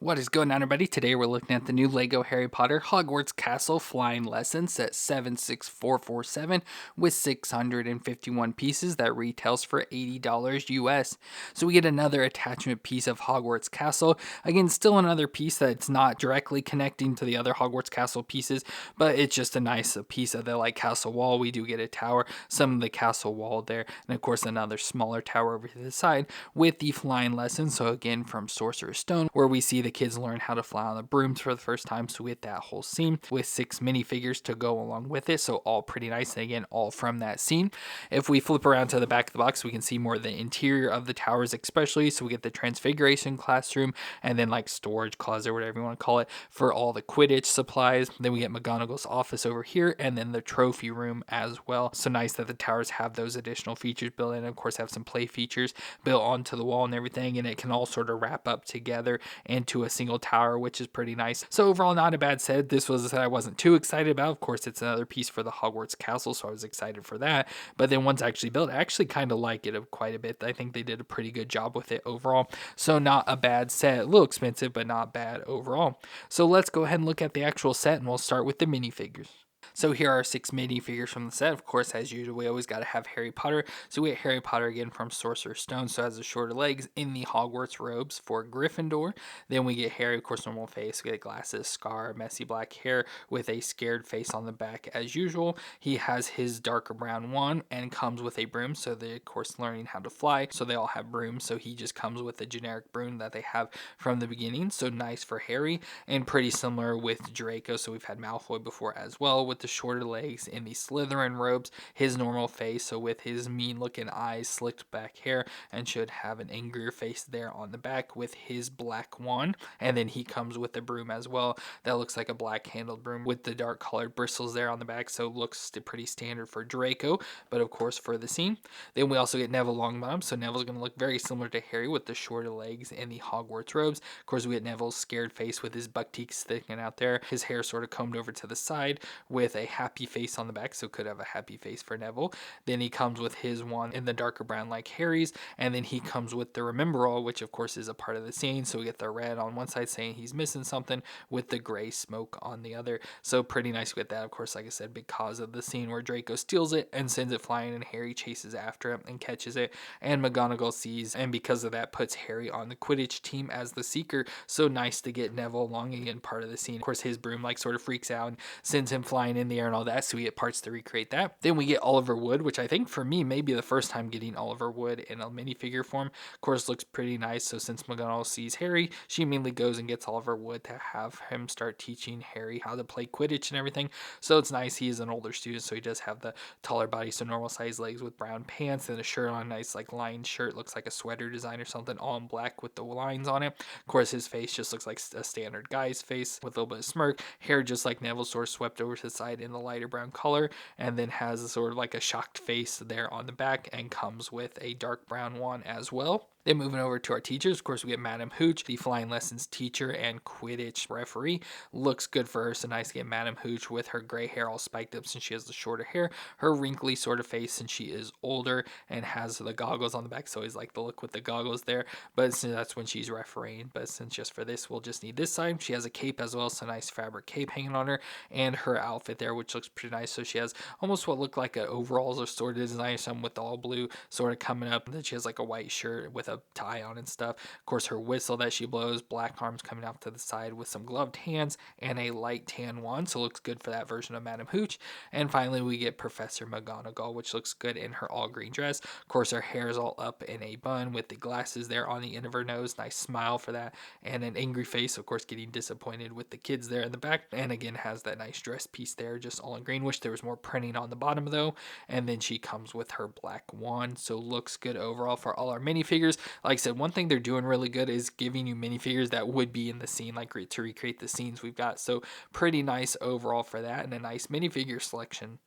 What is going on, everybody? Today we're looking at the new LEGO Harry Potter Hogwarts Castle Flying Lesson set 76447 with 651 pieces that retails for $80 US. So we get another attachment piece of Hogwarts Castle. Again, still another piece that's not directly connecting to the other Hogwarts Castle pieces, but it's just a nice piece of the castle wall. We do get a tower, some of the castle wall there, and of course another smaller tower over to the side with the flying lesson. So again, from Sorcerer's Stone, where we see the kids learn how to fly on the brooms for the first time. So we get that whole scene with 6 minifigures to go along with it. So all pretty nice. And again, all from that scene. If we flip around to the back of the box, we can see more of the interior of the towers, especially. So we get the Transfiguration classroom and then storage closet, whatever you want to call it, for all the Quidditch supplies. Then we get McGonagall's office over here and then the trophy room as well. So nice that the towers have those additional features built in. Of course, have some play features built onto the wall and everything, and it can all sort of wrap up together into a single tower, which is pretty nice. So overall, not a bad set. This was a set I wasn't too excited about. Of course, it's another piece for the Hogwarts Castle, so I was excited for that. But then once actually built, I actually kind of like it quite a bit. I think they did a pretty good job with it overall. So not a bad set. A little expensive, but not bad overall. So let's go ahead and look at the actual set, and we'll start with the minifigures. So here are 6 minifigures from the set. Of course, as usual, we always got to have Harry Potter. So we get Harry Potter again from Sorcerer's Stone, so has the shorter legs in the Hogwarts robes for Gryffindor. Then we get Harry, of course, normal face. We get glasses, scar, messy black hair with a scared face on the back as usual. He has his darker brown wand and comes with a broom. So they, of course, learning how to fly. So they all have brooms. So he just comes with a generic broom that they have from the beginning. So nice for Harry and pretty similar with Draco. So we've had Malfoy before as well with the shorter legs in the Slytherin robes, his normal face, so with his mean looking eyes, slicked back hair, and should have an angrier face there on the back with his black wand. And then he comes with a broom as well that looks like a black handled broom with the dark colored bristles there on the back, so looks pretty standard for Draco, but of course for the scene. Then we also get Neville Longbottom, so Neville's going to look very similar to Harry with the shorter legs and the Hogwarts robes. Of course, we get Neville's scared face with his buck teeth sticking out there, his hair sort of combed over to the side with a happy face on the back, so could have a happy face for Neville. Then he comes with his wand in the darker brown like Harry's, and then he comes with the Remember All, which of course is a part of the scene, so we get the red on one side saying he's missing something with the gray smoke on the other. So pretty nice with that, of course, like I said, because of the scene where Draco steals it and sends it flying, and Harry chases after him and catches it, and McGonagall sees, and because of that puts Harry on the Quidditch team as the Seeker. So nice to get Neville along again, part of the scene. Of course, his broom sort of freaks out and sends him flying in the air and all that, so we get parts to recreate that. Then we get Oliver Wood, which I think for me may be the first time getting Oliver Wood in a minifigure form. Of course, looks pretty nice. So since McGonagall sees Harry, she immediately goes and gets Oliver Wood to have him start teaching Harry how to play Quidditch and everything. So it's nice. He is an older student, so he does have the taller body, so normal size legs with brown pants and a shirt on, nice lined shirt, looks like a sweater design or something, all in black with the lines on it. Of course, his face just looks like a standard guy's face with a little bit of smirk. Hair just like Neville, sort of swept over to the side in the lighter brown color, and then has a sort of a shocked face there on the back, and comes with a dark brown wand as well. Then moving over to our teachers, of course, we get Madam Hooch, the flying lessons teacher and Quidditch referee. Looks good for her, so nice to get Madam Hooch with her gray hair all spiked up since she has the shorter hair, her wrinkly sort of face since she is older, and has the goggles on the back, so always like the look with the goggles there, but that's when she's refereeing. But since just for this, we'll just need this side. She has a cape as well, so nice fabric cape hanging on her, and her outfit there, which looks pretty nice. So she has almost what look like a overalls or sort of design, some with all blue sort of coming up, and then she has a white shirt with a tie on and stuff. Of course, her whistle that she blows, black arms coming out to the side with some gloved hands and a light tan wand, so looks good for that version of Madam Hooch. And finally, we get Professor McGonagall, which looks good in her all green dress. Of course, her hair is all up in a bun with the glasses there on the end of her nose, nice smile for that, and an angry face, of course, getting disappointed with the kids there in the back. And again, has that nice dress piece there, just all in green. Wish there was more printing on the bottom though. And then she comes with her black wand, so looks good overall for all our minifigures. Like I said, one thing they're doing really good is giving you minifigures that would be in the scene, to recreate the scenes we've got. So pretty nice overall for that, and a nice minifigure selection.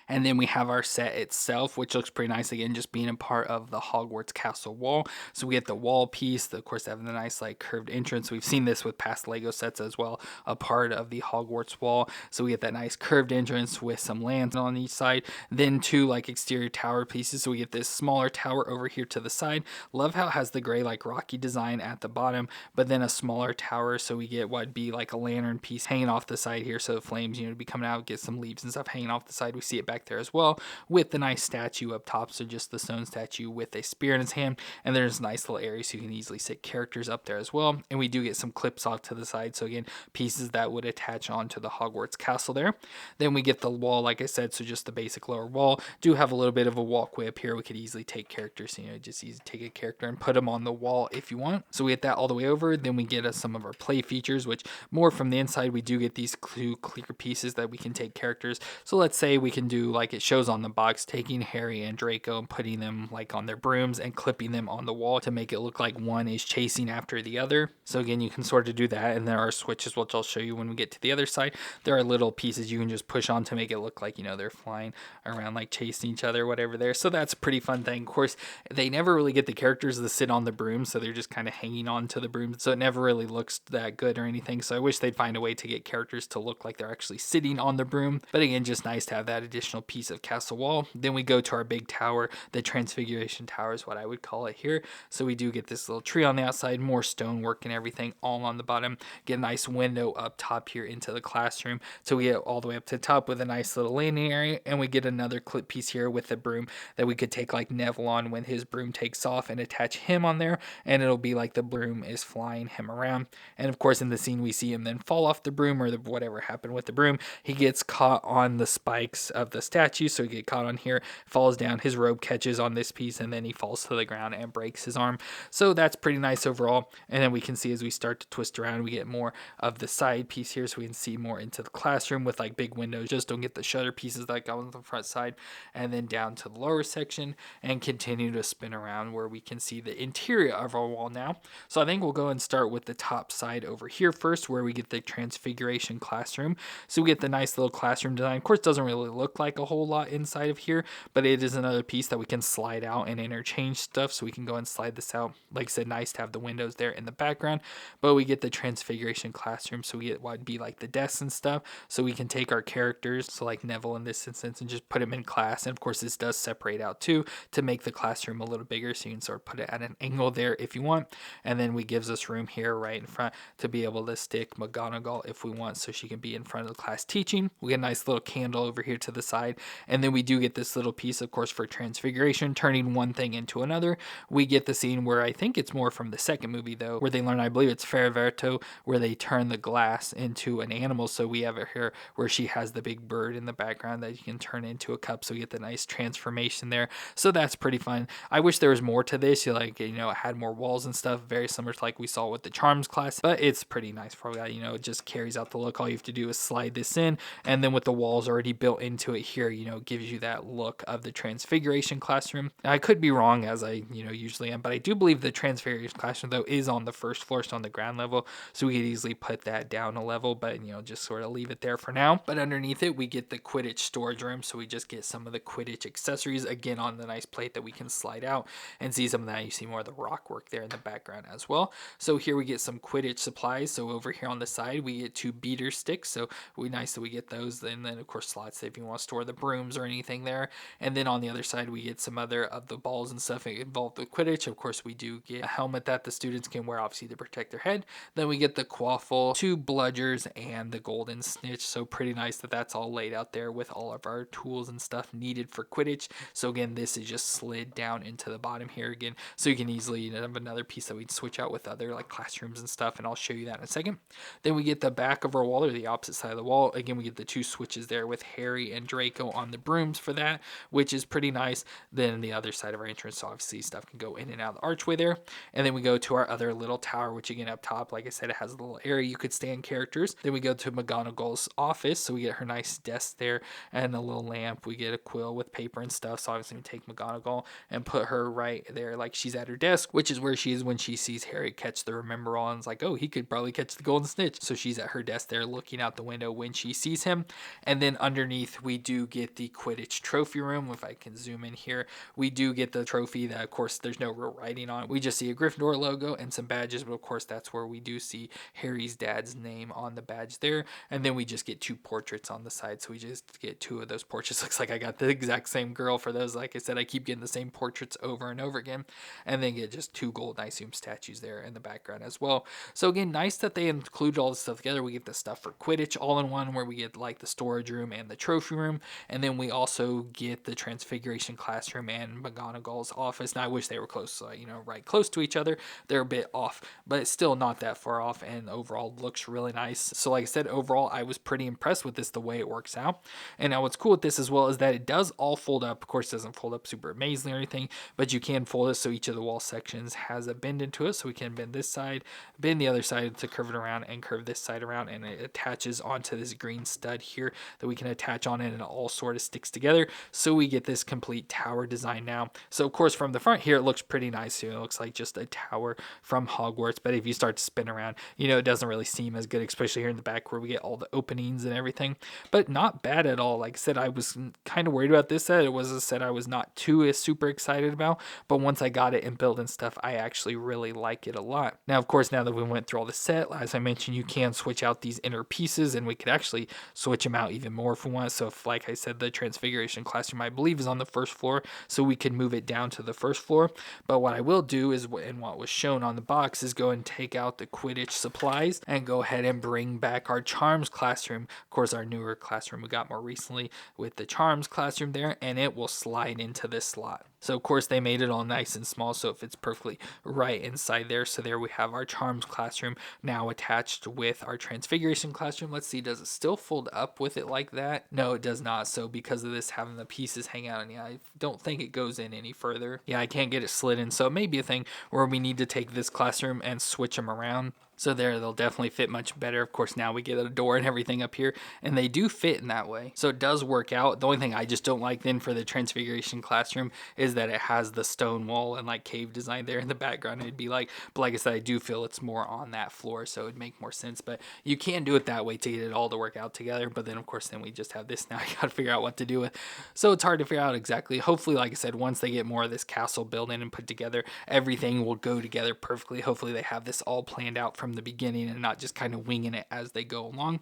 And then we have our set itself, which looks pretty nice, again, just being a part of the Hogwarts Castle wall. So we get the wall piece, of course, having the nice like curved entrance. We've seen this with past Lego sets as well, a part of the Hogwarts wall. So we get that nice curved entrance with some lands on each side. Then two like exterior tower pieces. So we get this smaller tower over here to the side. Love how it has the gray like rocky design at the bottom, but then a smaller tower. So we get what'd be like a lantern piece hanging off the side here. So the flames, be coming out, get some leaves and stuff hanging off the side. We see it back there as well with the nice statue up top. So just the stone statue with a spear in his hand. And there's a nice little area so you can easily sit characters up there as well. And we do get some clips off to the side. So again, pieces that would attach onto the Hogwarts castle there. Then we get the wall, like I said, so just the basic lower wall. Do have a little bit of a walkway up here. We could easily take characters, just easy take a character and put them on the wall if you want. So we get that all the way over. Then we get some of our play features, which more from the inside. We do get these two clear pieces that we can take characters. So let's say we can do like it shows on the box, taking Harry and Draco and putting them like on their brooms and clipping them on the wall to make it look like one is chasing after the other. So again, you can sort of do that. And there are switches, which I'll show you when we get to the other side. There are little pieces you can just push on to make it look like, they're flying around like chasing each other or whatever there. So that's a pretty fun thing. Of course, they never really get the characters to sit on the broom, so they're just kind of hanging on to the broom. So it never really looks that good or anything. So I wish they'd find a way to get characters to look like they're actually sitting on the broom. But again, just nice to have that additional piece of castle wall. Then we go to our big tower. The Transfiguration Tower is what I would call it here. So we do get this little tree on the outside, more stonework and everything all on the bottom. Get a nice window up top here into the classroom. So we get all the way up to the top with a nice little landing area. And we get another clip piece here with the broom that we could take like Neville on when his broom takes off and attach him on there. And it'll be like the broom is flying him around. And of course, in the scene, we see him then fall off the broom or whatever happened with the broom. He gets caught on the spikes of the statue. So he gets caught on here, falls down, his robe catches on this piece, and then he falls to the ground and breaks his arm. So that's pretty nice overall. And then we can see as we start to twist around, we get more of the side piece here. So we can see more into the classroom with like big windows. Just don't get the shutter pieces that go on the front side. And then down to the lower section and continue to spin around where we can see the interior of our wall now. So I think we'll go and start with the top side over here first, where we get the Transfiguration classroom. So we get the nice little classroom design. Of course, it doesn't really look like a whole lot inside of here, but it is another piece that we can slide out and interchange stuff. So we can go and slide this out. Like I said, nice to have the windows there in the background, but we get the Transfiguration classroom. So we get what would be like the desks and stuff. So we can take our characters, so like Neville in this instance, and just put him in class. And of course, this does separate out too to make the classroom a little bigger. So you can sort of put it at an angle there if you want. And then we gives us room here right in front to be able to stick McGonagall if we want, so she can be in front of the class teaching. We get a nice little candle over here to the side. And then we do get this little piece, of course, for Transfiguration, turning one thing into another. We get the scene where I think it's more from the second movie though, where they learn, I believe it's Ferverto, where they turn the glass into an animal. So we have it here where she has the big bird in the background that you can turn into a cup. So we get the nice transformation there. So that's pretty fun. I wish there was more to this. It had more walls and stuff, very similar to like we saw with the Charms class, but it's pretty nice for that. It just carries out the look. All you have to do is slide this in, and then with the walls already built into it here, it gives you that look of the Transfiguration classroom. Now, I could be wrong, as I usually am, but I do believe the Transfiguration classroom though is on the first floor, so on the ground level, so we could easily put that down a level, but just sort of leave it there for now. But underneath it, we get the Quidditch storage room, so we just get some of the Quidditch accessories again on the nice plate that we can slide out and see some of that. You see more of the rock work there in the background as well. So here we get some Quidditch supplies. So over here on the side, we get 2 beater sticks. So nice that we get those. And then of course slots if you want to store the brooms or anything there. And then on the other side, we get some other of the balls and stuff involved with Quidditch. Of course, we do get a helmet that the students can wear, obviously, to protect their head. Then we get the quaffle, 2 bludgers, and the golden snitch. So pretty nice that that's all laid out there with all of our tools and stuff needed for Quidditch. So again, this is just slid down into the bottom here again, so you can easily have another piece that we'd switch out with other like classrooms and stuff, and I'll show you that in a second. Then we get the back of our wall, or the opposite side of the wall. Again, we get the 2 switches there with Harry and Draco on the brooms for that, which is pretty nice. Then the other side of our entrance, so obviously stuff can go in and out of the archway there. And then we go to our other little tower, which again up top, like I said, it has a little area you could stand characters. Then we go to McGonagall's office, so we get her nice desk there and a little lamp. We get a quill with paper and stuff, so obviously we take McGonagall and put her right there like she's at her desk, which is where she is when she sees Harry catch the Remember All, and it's like, oh, he could probably catch the golden snitch. So she's at her desk there looking out the window when she sees him. And then underneath we do do get the Quidditch trophy room. If I can zoom in here, we do get the trophy that, of course, there's no real writing on it. We just see a Gryffindor logo and some badges, but of course that's where we do see Harry's dad's name on the badge there. And then we just get 2 portraits on the side, so we just get 2 of those portraits. Looks like I got the exact same girl for those. Like I said, I keep getting the same portraits over and over again, and then get just 2 gold Nysium statues there in the background as well. So again, nice that they included all this stuff together. We get the stuff for Quidditch all in one, where we get like the storage room and the trophy room, and then we also get the Transfiguration classroom and McGonagall's office. Now I wish they were close, right close to each other. They're a bit off, but it's still not that far off, and overall looks really nice. So like I said, overall I was pretty impressed with this, the way it works out. And now what's cool with this as well is that it does all fold up. Of course, it doesn't fold up super amazingly or anything, but you can fold it so each of the wall sections has a bend into it. So we can bend this side, bend the other side to curve it around, and curve this side around, and it attaches onto this green stud here that we can attach on it, and it all sort of sticks together. So we get this complete tower design now. So of course from the front here, it looks pretty nice too. It looks like just a tower from Hogwarts, but if you start to spin around, it doesn't really seem as good, especially here in the back where we get all the openings and everything. But not bad at all. Like I said, I was kind of worried about this set. It was a set I was not too super excited about, but once I got it and built and stuff, I actually really like it a lot. Now of course, now that we went through all the set, as I mentioned, you can switch out these inner pieces, and we could actually switch them out even more if we want. So if, like I said, the Transfiguration classroom I believe is on the first floor, so we could move it down to the first floor. But what I will do is, and what was shown on the box, is go and take out the Quidditch supplies and go ahead and bring back our Charms classroom. Of course, our newer classroom we got more recently with the Charms classroom there, and it will slide into this slot. So of course they made it all nice and small, so it fits perfectly right inside there. So there we have our Charms classroom now attached with our Transfiguration classroom. Let's see, does it still fold up with it like that? No, it does not. So because of this having the pieces hang out, and yeah, I don't think it goes in any further. Yeah, I can't get it slid in, so it may be a thing where we need to take this classroom and switch them around. So there, they'll definitely fit much better. Of course, now we get a door and everything up here, and they do fit in that way. So it does work out. The only thing I just don't like then for the Transfiguration classroom is that it has the stone wall and like cave design there in the background. It'd be like, but like I said, I do feel it's more on that floor, so it'd make more sense. But you can do it that way to get it all to work out together. But then of course, then we just have this now. I got to figure out what to do with. So it's hard to figure out exactly. Hopefully, like I said, once they get more of this castle built in and put together, everything will go together perfectly. Hopefully they have this all planned out from the beginning and not just kind of winging it as they go along.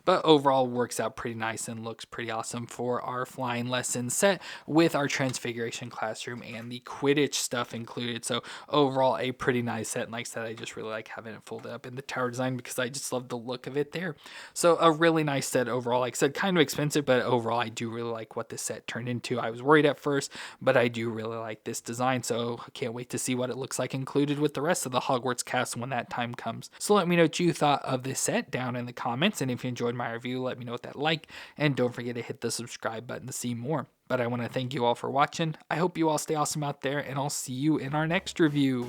But overall works out pretty nice and looks pretty awesome for our flying lesson set with our Transfiguration classroom and the Quidditch stuff included. So overall a pretty nice set, and like I said, I just really like having it folded up in the tower design because I just love the look of it there. So a really nice set overall. Like I said, kind of expensive, but overall I do really like what this set turned into. I was worried at first, but I do really like this design, so I can't wait to see what it looks like included with the rest of the Hogwarts Castle when that time comes. So let me know what you thought of this set down in the comments, and if you enjoyed my review, let me know with that like, and don't forget to hit the subscribe button to see more. But I want to thank you all for watching. I hope you all stay awesome out there, and I'll see you in our next review.